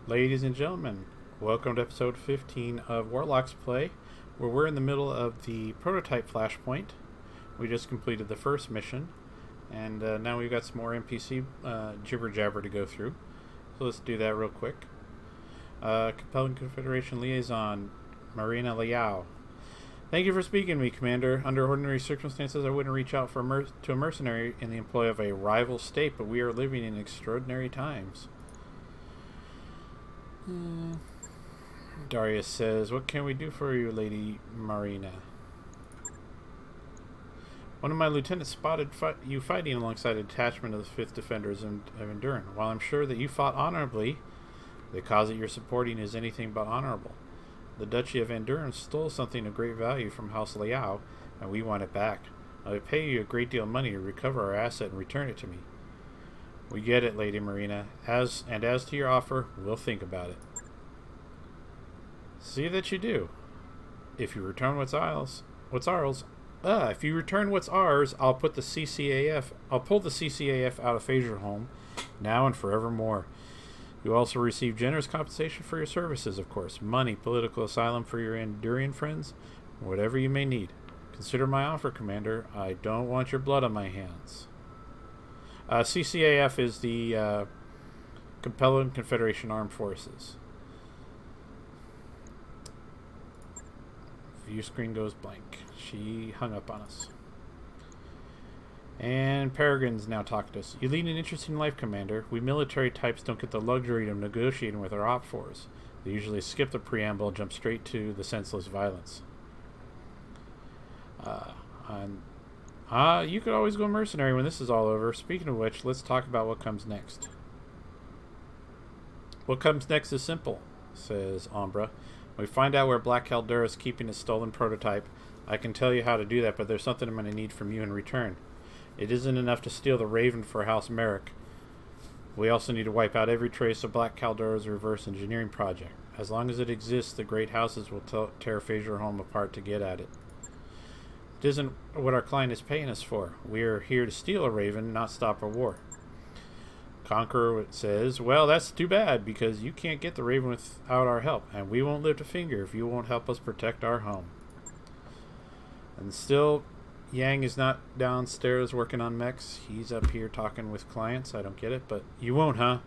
Ladies and gentlemen, welcome to episode 15 of Warlocks Play, where we're in the middle of the prototype Flashpoint. We just completed the first mission, and now we've got some more NPC jibber-jabber to go through. So let's do that real quick. Compelling Confederation Liaison, Marina Liao. Thank you for speaking to me, Commander. Under ordinary circumstances, I wouldn't reach out to a mercenary in the employ of a rival state, but we are living in extraordinary times. Darius says, "What can we do for you, Lady Marina?" One of my lieutenants spotted you fighting alongside a detachment of the 5th Defenders of Endurin. While I'm sure that you fought honorably, the cause that you're supporting is anything but honorable. The Duchy of Endurin stole something of great value from House Liao, and we want it back. I would pay you a great deal of money to recover our asset and return it to me. We get it, Lady Marina. As to your offer, we'll think about it. See that you do. If you return what's ours, if you return what's ours, I'll pull the CCAF out of Phaserholm, now and forevermore. You also receive generous compensation for your services, of course. Money, political asylum for your Endurian friends, whatever you may need. Consider my offer, Commander. I don't want your blood on my hands. CCAF is the Compelling Confederation Armed Forces. View screen goes blank. She hung up on us. And Peregrine's now talking to us. You lead an interesting life, Commander. We military types don't get the luxury of negotiating with our op force. They usually skip the preamble and jump straight to the senseless violence. You could always go mercenary when this is all over. Speaking of which, let's talk about what comes next. What comes next is simple, says Umbra. When we find out where Black Caldera is keeping his stolen prototype, I can tell you how to do that, but there's something I'm going to need from you in return. It isn't enough to steal the Raven for House Merrick. We also need to wipe out every trace of Black Caldera's reverse engineering project. As long as it exists, the great houses will tear Phaserholm apart to get at it. It isn't what our client is paying us for. We are here to steal a Raven, not stop a war. Conqueror says, well, that's too bad, because you can't get the Raven without our help, and we won't lift a finger if you won't help us protect our home. And still, Yang is not downstairs working on mechs. He's up here talking with clients. I don't get it, but you won't, huh?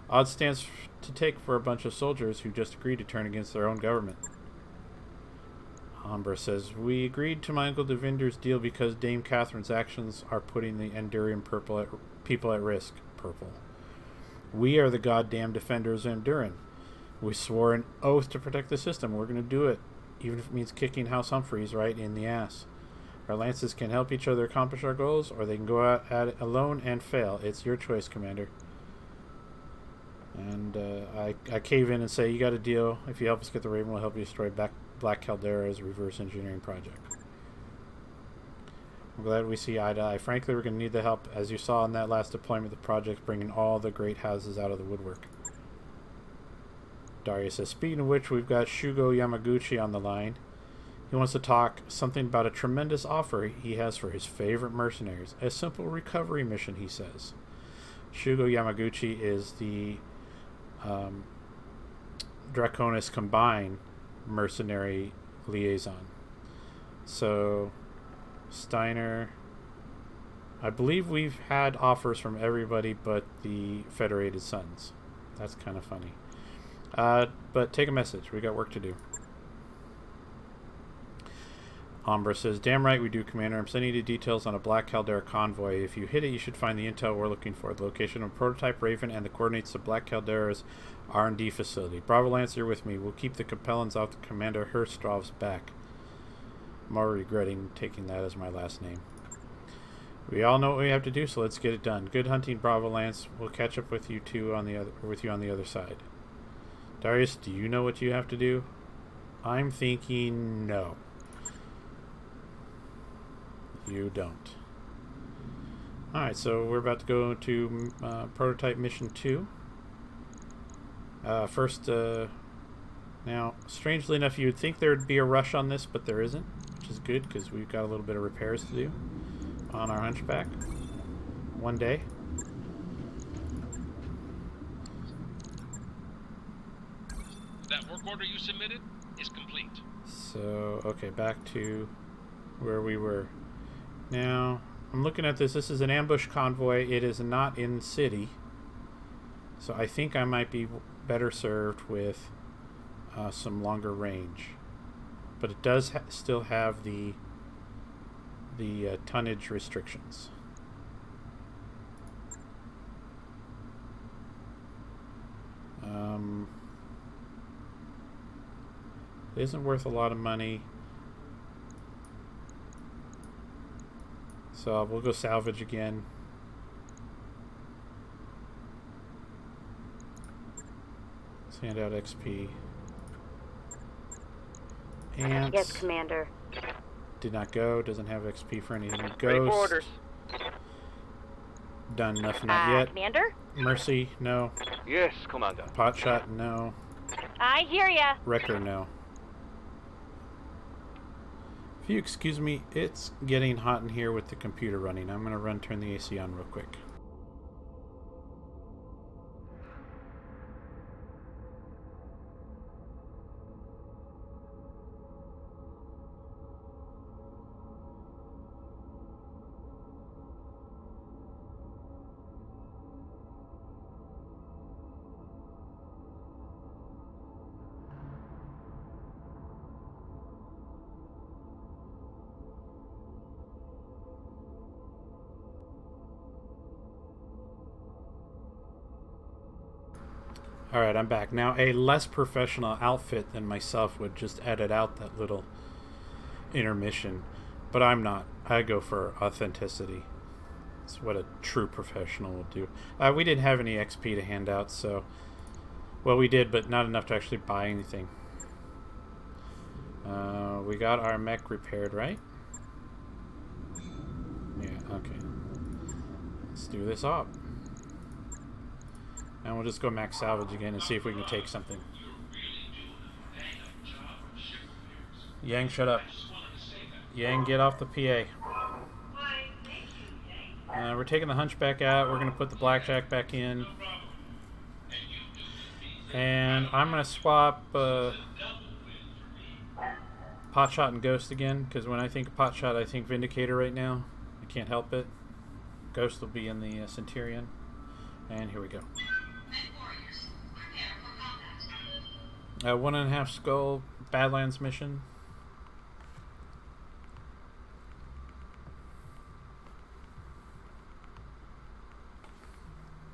Odd stance to take for a bunch of soldiers who just agreed to turn against their own government. Umbra says, we agreed to my Uncle Devinder's deal because Dame Catherine's actions are putting the Endurian people at risk. Purple. We are the goddamn defenders of Endurin. We swore an oath to protect the system. We're going to do it, even if it means kicking House Humphreys right in the ass. Our lances can help each other accomplish our goals, or they can go out at it alone and fail. It's your choice, Commander. And I cave in and say, you got a deal. If you help us get the Raven, we'll help you destroy Black Caldera's reverse engineering project. I'm glad we see eye to eye. Frankly, we're going to need the help. As you saw in that last deployment, the project's bringing all the great houses out of the woodwork. Darius says, speaking of which, we've got Shugo Yamaguchi on the line. He wants to talk something about a tremendous offer he has for his favorite mercenaries. A simple recovery mission, he says. Shugo Yamaguchi is the Draconis Combine mercenary liaison. So, Steiner, I believe we've had offers from everybody but the Federated Sons. That's kind of funny. But take a message. We got work to do. Umbra says, damn right we do, Commander. I'm sending you details on a Black Caldera convoy. If you hit it, you should find the intel we're looking for. The location of prototype Raven and the coordinates of Black Caldera's R&D facility. Bravo Lance, you're with me. We'll keep the Capellans off the Commander Herstrov's back. I'm already regretting taking that as my last name. We all know what we have to do, so let's get it done. Good hunting, Bravo Lance. We'll catch up with you on the other side. Darius, do you know what you have to do? I'm thinking no. You don't. Alright, so we're about to go to prototype mission 2. Now, strangely enough, you'd think there'd be a rush on this, but there isn't, which is good because we've got a little bit of repairs to do on our Hunchback. One day. That work order you submitted is complete. So, okay, back to where we were. Now, I'm looking at this. This is an ambush convoy. It is not in the city. So I think I might be better served with some longer range. But it does still have the tonnage restrictions. It isn't worth a lot of money. So we'll go salvage again. Let's hand out XP. Ants. Yes, Commander. Did not go. Doesn't have XP for anything. Ready Ghost. for orders. Done. Nothing. Not yet. Commander? Mercy. No. Yes, Commander. Potshot. No. I hear ya. Wrecker. No. If you excuse me, it's getting hot in here with the computer running. I'm going to turn the AC on real quick. Alright, I'm back. Now, a less professional outfit than myself would just edit out that little intermission. But I'm not. I go for authenticity. It's what a true professional will do. We didn't have any XP to hand out, so... Well, we did, but not enough to actually buy anything. We got our mech repaired, right? Yeah, okay. Let's do this up. And we'll just go max salvage again and see if we can take something. Yang, shut up. Yang, get off the PA. We're taking the Hunchback out. We're going to put the Blackjack back in. And I'm going to swap Potshot and Ghost again. Because when I think Potshot, I think Vindicator right now. I can't help it. Ghost will be in the Centurion. And here we go. 1.5 skull Badlands mission.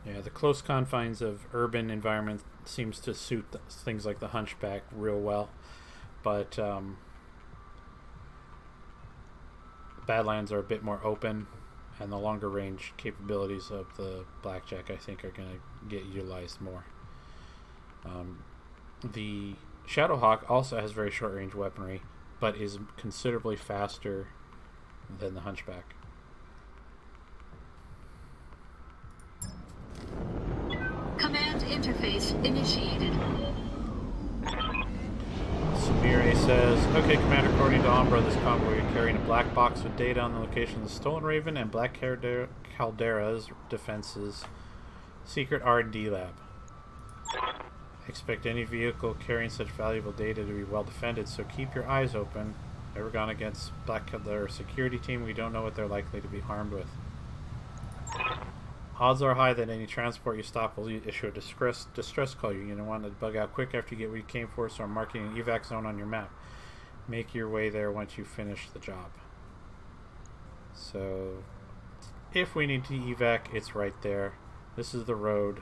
Yeah, the close confines of urban environment seems to suit things like the Hunchback real well, but Badlands are a bit more open, and the longer range capabilities of the Blackjack I think are going to get utilized more. The Shadowhawk also has very short range weaponry, but is considerably faster than the Hunchback. Command interface initiated. Samiri says, okay, Commander, according to Umbra, this convoy is carrying a black box with data on the location of the Stolen Raven and Black Caldera's defenses secret R&D lab. Expect any vehicle carrying such valuable data to be well defended, so keep your eyes open. Never gone against Black Caldera's security team. We don't know what they're likely to be harmed with. Odds are high that any transport you stop will issue a distress call. You're going to want to bug out quick after you get what you came for, so I'm marking an evac zone on your map. Make your way there once you finish the job. So, if we need to evac, it's right there. This is the road.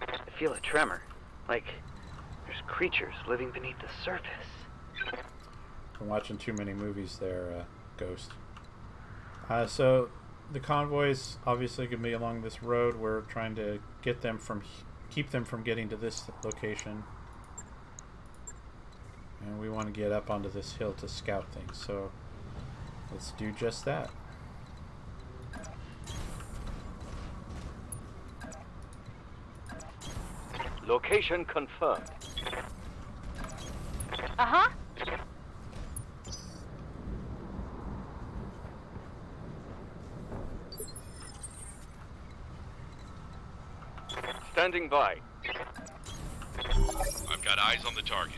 I feel a tremor. Like there's creatures living beneath the surface. I'm watching too many movies there, Ghost. So, the convoys obviously can be along this road. We're trying to get them keep them from getting to this location. And we want to get up onto this hill to scout things. So, let's do just that. Location confirmed. Uh-huh. Standing by. Got eyes on the target.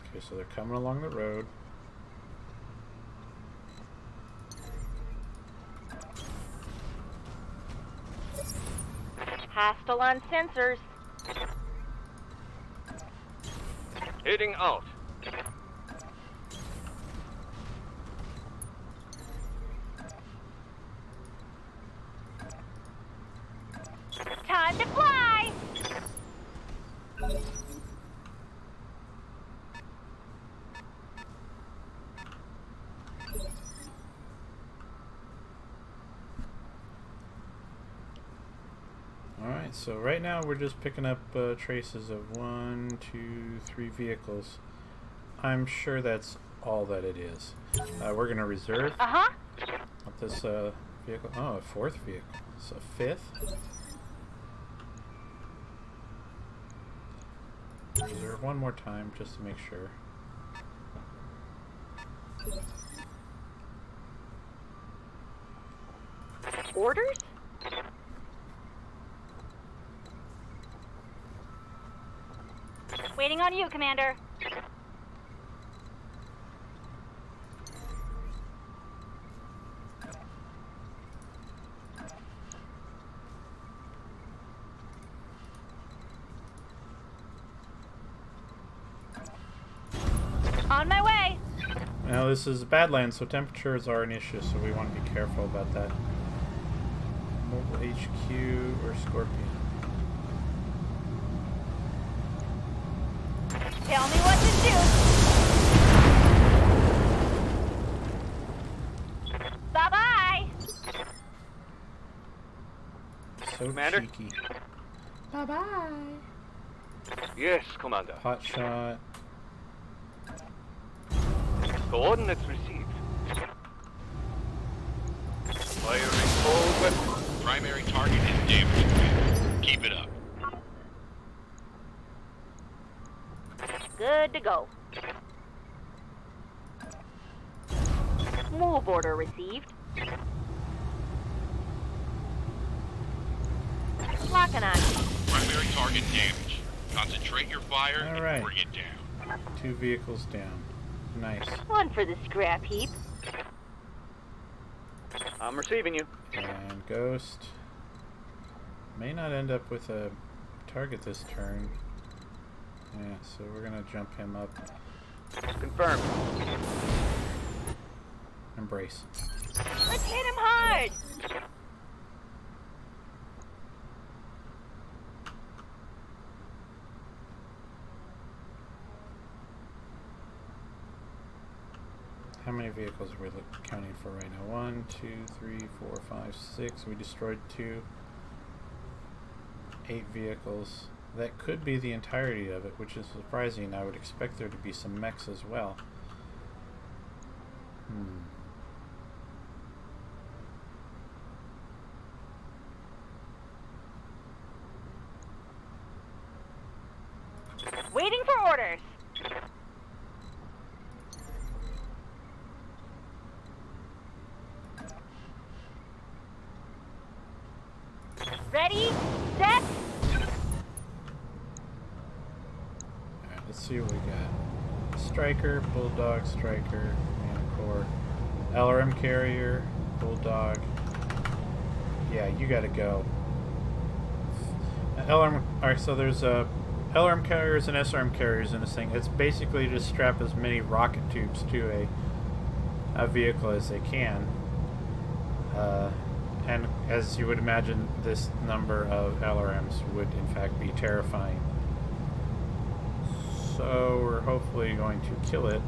Okay, so they're coming along the road. Hostile on sensors. Heading out. Time to fly! Alright, so right now we're just picking up traces of 1, 2, 3 vehicles. I'm sure that's all that it is. We're going to reserve this vehicle. Oh, a 4th vehicle. So 5th. Reserve one more time just to make sure. Orders? Waiting on you, Commander. On my way. Now this is Badlands, so temperatures are an issue, so we want to be careful about that. Mobile HQ or Scorpion? Tell me what to do. Bye-bye. So Commander? cheeky. Bye-bye. Yes, Commander. Hot shot. Coordinates received. Firing all weapons. Primary target is damaged. Keep it up. Good to go. Move order received. Locking on. Primary target damaged. Concentrate your fire All and right. bring it down. 2 vehicles down. Nice. One for the scrap heap. I'm receiving you. And Ghost may not end up with a target this turn. Yeah, so we're gonna jump him up. Confirmed. Embrace. Let's hit him hard. How many vehicles are we counting for right now? 1, 2, 3, 4, 5, 6. We destroyed 2. 8 vehicles. That could be the entirety of it, which is surprising. I would expect there to be some mechs as well. Waiting for orders. Ready, set. Alright, let's see what we got. Striker, Bulldog, Striker, Manicore, LRM Carrier, Bulldog. Yeah, you gotta go. Alright, so there's LRM carriers and SRM carriers in this thing. It's basically just strap as many rocket tubes to a vehicle as they can. And as you would imagine, this number of LRMs would in fact be terrifying. So we're hopefully going to kill it.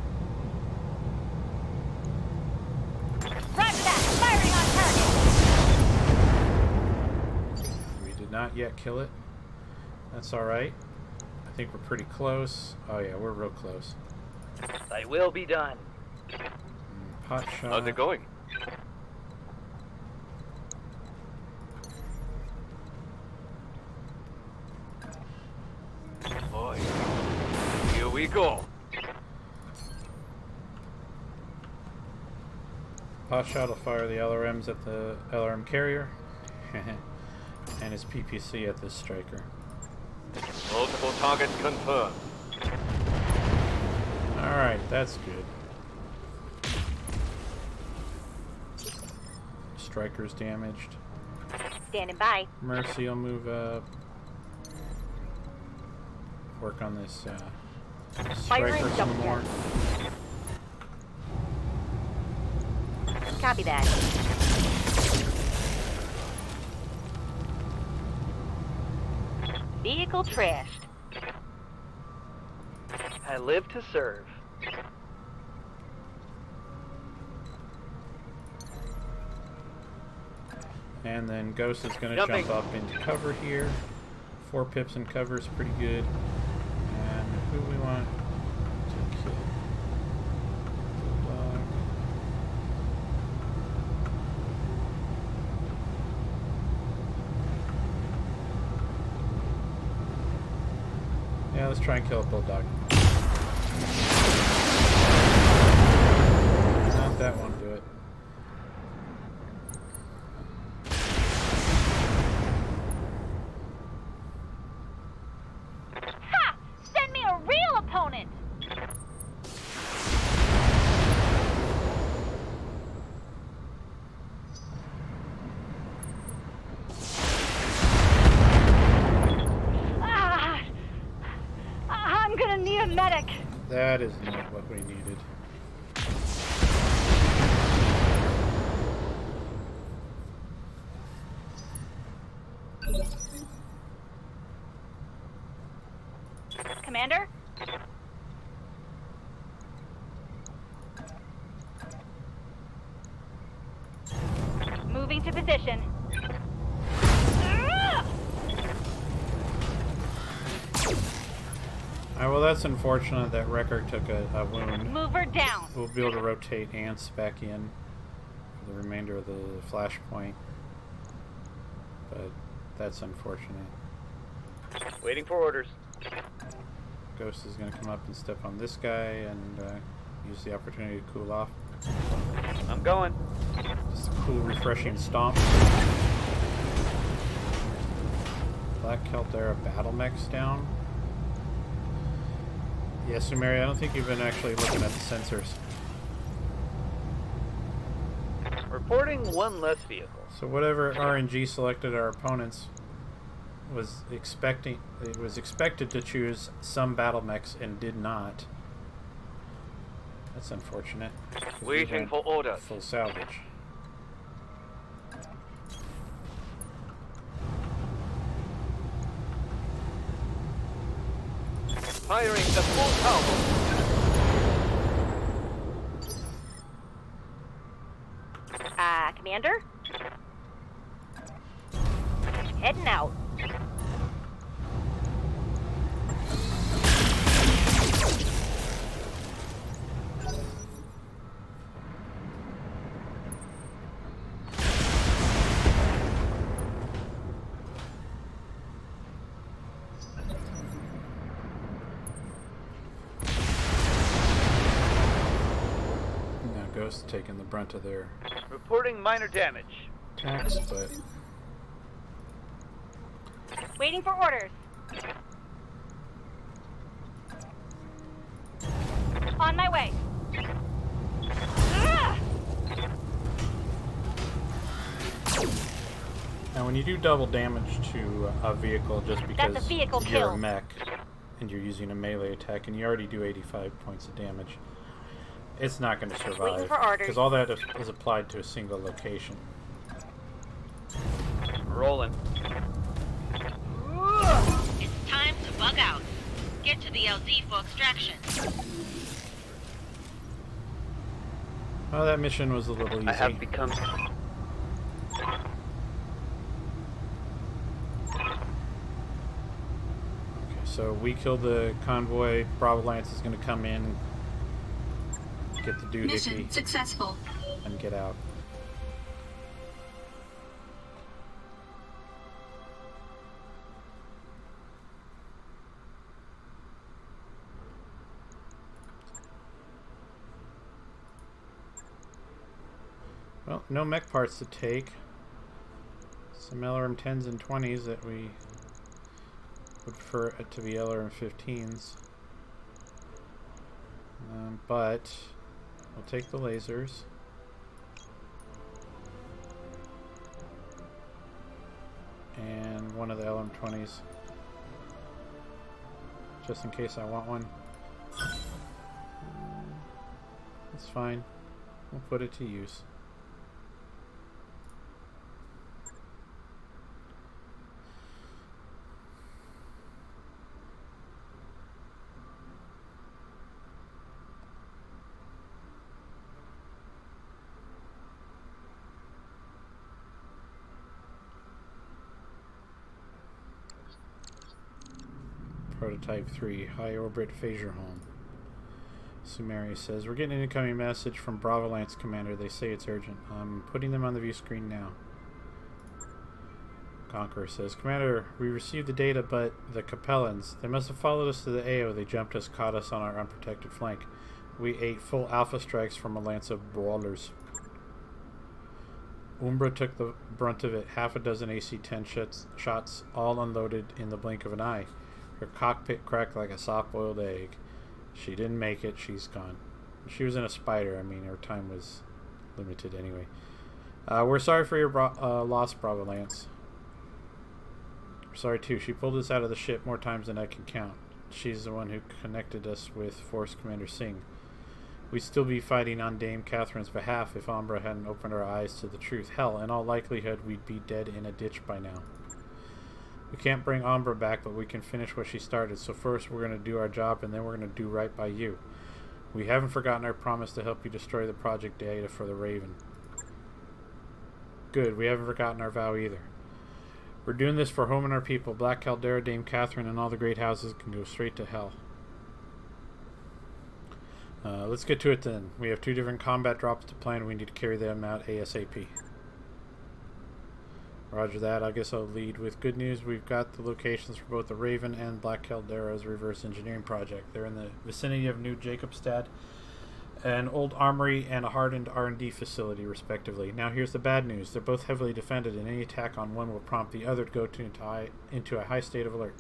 Roger that. Firing on target. We did not yet kill it. That's alright. I think we're pretty close. Oh yeah, we're real close. They will be done. Hot shot. How's it going? Boy, here we go. Potshot will fire the LRMs at the LRM carrier, and his PPC at this striker. Multiple targets confirmed. Alright, that's good. Striker's damaged. Standing by. Mercy will move up. Work on this Firing striker some double more. Copy that. Vehicle trashed. I live to serve. And then Ghost is going to Jumping. jump up into cover here. 4 pips in cover is pretty good. And who we want to kill? Bulldog. Yeah, let's try and kill a Bulldog. Not that one, do it. Ha! Send me a real opponent! Ah! I'm gonna need a medic. That is not what we needed. Commander? Moving to position. Alright, well that's unfortunate that Wrecker took a wound. Mover down. We'll be able to rotate Ants back in for the remainder of the Flashpoint. But that's unfortunate. Waiting for orders. Ghost is going to come up and step on this guy and use the opportunity to cool off. I'm going. Just a cool, refreshing stomp. Black Caldera battle mechs down. Yeah, Sumeri, I don't think you've been actually looking at the sensors. Reporting one less vehicle. So whatever RNG selected our opponents was expecting, it was expected to choose some battle mechs and did not. That's unfortunate. 'Cause we Waiting went for orders. full salvage. Firing at full power. Commander? Heading out. Now Ghost taking the brunt of their Reporting minor damage. attacks, but Waiting for orders. On my way. Ah! now when you do double damage to a vehicle just because That's a vehicle you're a kill. mech and you're using a melee attack and you already do 85 points of damage, it's not going to survive for orders. because all that is applied to a single location. Rolling. It's time to bug out. Get to the LZ for extraction. Oh, that mission was a little easy. I have become. Okay, so we kill the convoy. Bravo Lance is going to come in, get the doohickey, Mission successful. and get out. Well, no mech parts to take. Some LRM-10s and 20s that we would prefer it to be LRM-15s. But we'll take the lasers. And one of the LM-20s. Just in case I want one. That's fine. We'll put it to use. Prototype 3, high orbit phasor home. Sumeri says, we're getting an incoming message from Bravo Lance Commander. They say it's urgent. I'm putting them on the view screen now. Conqueror says, Commander, we received the data, but the Capellans, they must have followed us to the AO. They jumped us, caught us on our unprotected flank. We ate full alpha strikes from a lance of brawlers. Umbra took the brunt of it. Half a dozen AC-10 shots, all unloaded in the blink of an eye. Her cockpit cracked like a soft-boiled egg. She didn't make it. She's gone. She was in a spider. I mean, her time was limited anyway. We're sorry for your loss, Bravo Lance. We're sorry, too. She pulled us out of the ship more times than I can count. She's the one who connected us with Force Commander Singh. We'd still be fighting on Dame Catherine's behalf if Umbra hadn't opened our eyes to the truth. Hell, in all likelihood, we'd be dead in a ditch by now. We can't bring Umbra back, but we can finish what she started. So first we're going to do our job, and then we're going to do right by you. We haven't forgotten our promise to help you destroy the project data for the Raven. Good, we haven't forgotten our vow either. We're doing this for home and our people. Black Caldera, Dame Catherine, and all the great houses can go straight to hell. Let's get to it then. We have 2 different combat drops to plan. We need to carry them out ASAP. Roger that. I guess I'll lead with good news. We've got the locations for both the Raven and Black Caldera's reverse engineering project. They're in the vicinity of New Jacobstad, an old armory, and a hardened R&D facility, respectively. Now here's the bad news. They're both heavily defended, and any attack on one will prompt the other to go into a high state of alert.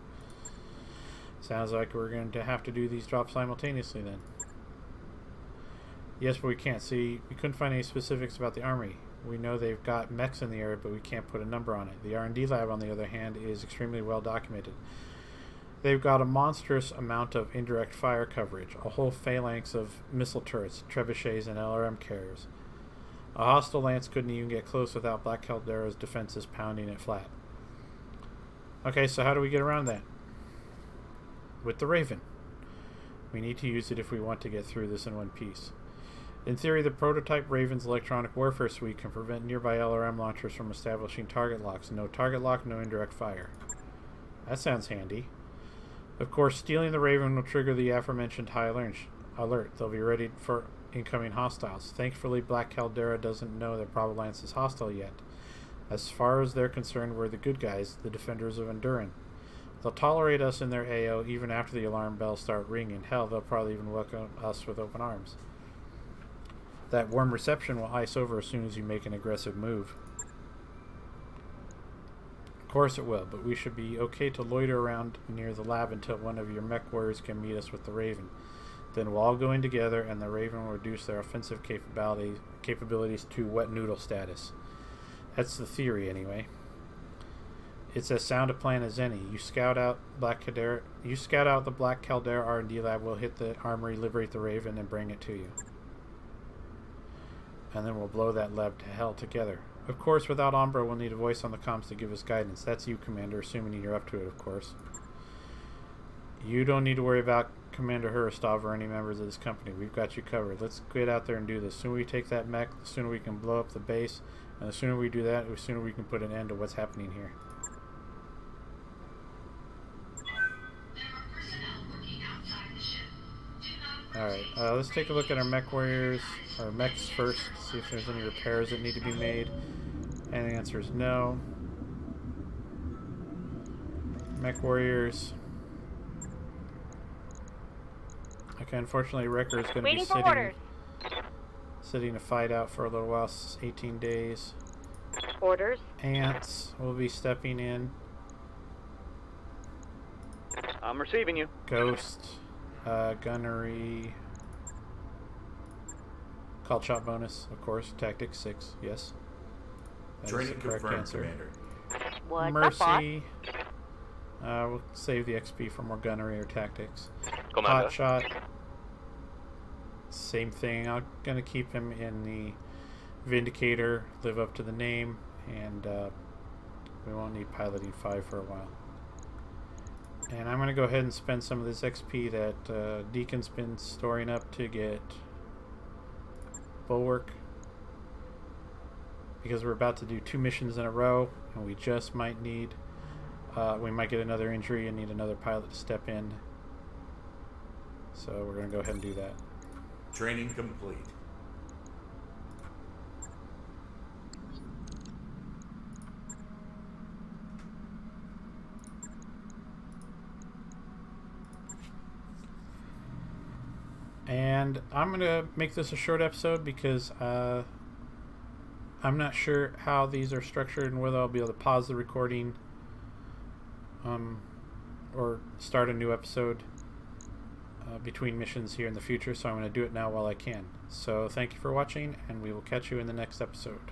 Sounds like we're going to have to do these drops simultaneously then. Yes, but we can't. See, we couldn't find any specifics about the armory. We know they've got mechs in the area, but we can't put a number on it. The R&D lab, on the other hand, is extremely well documented. They've got a monstrous amount of indirect fire coverage, a whole phalanx of missile turrets, trebuchets, and LRM carriers. A hostile lance couldn't even get close without Black Caldera's defenses pounding it flat. Okay, so how do we get around that? With the Raven. We need to use it if we want to get through this in one piece. In theory, the prototype Raven's electronic warfare suite can prevent nearby LRM launchers from establishing target locks. No target lock, no indirect fire. That sounds handy. Of course, stealing the Raven will trigger the aforementioned high alert. They'll be ready for incoming hostiles. Thankfully, Black Caldera doesn't know that Bravo Lance is hostile yet. As far as they're concerned, we're the good guys, the defenders of Enduran. They'll tolerate us in their AO even after the alarm bells start ringing. Hell, they'll probably even welcome us with open arms. That warm reception will ice over as soon as you make an aggressive move. Of course it will, but we should be okay to loiter around near the lab until one of your mech warriors can meet us with the Raven. Then we'll all go in together, and the Raven will reduce their offensive capabilities to wet noodle status. That's the theory, anyway. It's as sound a plan as any. You scout out the Black Caldera R&D lab. We'll hit the armory, liberate the Raven, and bring it to you. And then we'll blow that lab to hell together. Of course, without Umbra, we'll need a voice on the comms to give us guidance. That's you, Commander, assuming you're up to it, of course. You don't need to worry about Commander Huristov or any members of this company. We've got you covered. Let's get out there and do this. The sooner we take that mech, the sooner we can blow up the base. And the sooner we do that, the sooner we can put an end to what's happening here. Alright, let's take a look at our mech warriors, or mechs first, see if there's any repairs that need to be made. And the answer is no. Mech warriors. Okay, unfortunately Wrecker is going to be Sitting a fight out for a little while, 18 days. Orders. Ants will be stepping in. I'm receiving you. Ghost, gunnery, call shot bonus, of course. Tactics 6, yes. That is Training the correct confirmed, answer. Commander. What's up, boss? Mercy. We'll save the XP for more gunnery or tactics. Commander. Hot shot. Same thing. I'm gonna keep him in the Vindicator, live up to the name, and we won't need piloting 5 for a while. And I'm gonna go ahead and spend some of this XP that Deacon's been storing up to get Bulwark, because we're about to do 2 missions in a row, and we just might need. We might get another injury and need another pilot to step in. So we're gonna go ahead and do that. Training complete. And I'm going to make this a short episode because I'm not sure how these are structured and whether I'll be able to pause the recording or start a new episode between missions here in the future. So I'm going to do it now while I can. So thank you for watching, and we will catch you in the next episode.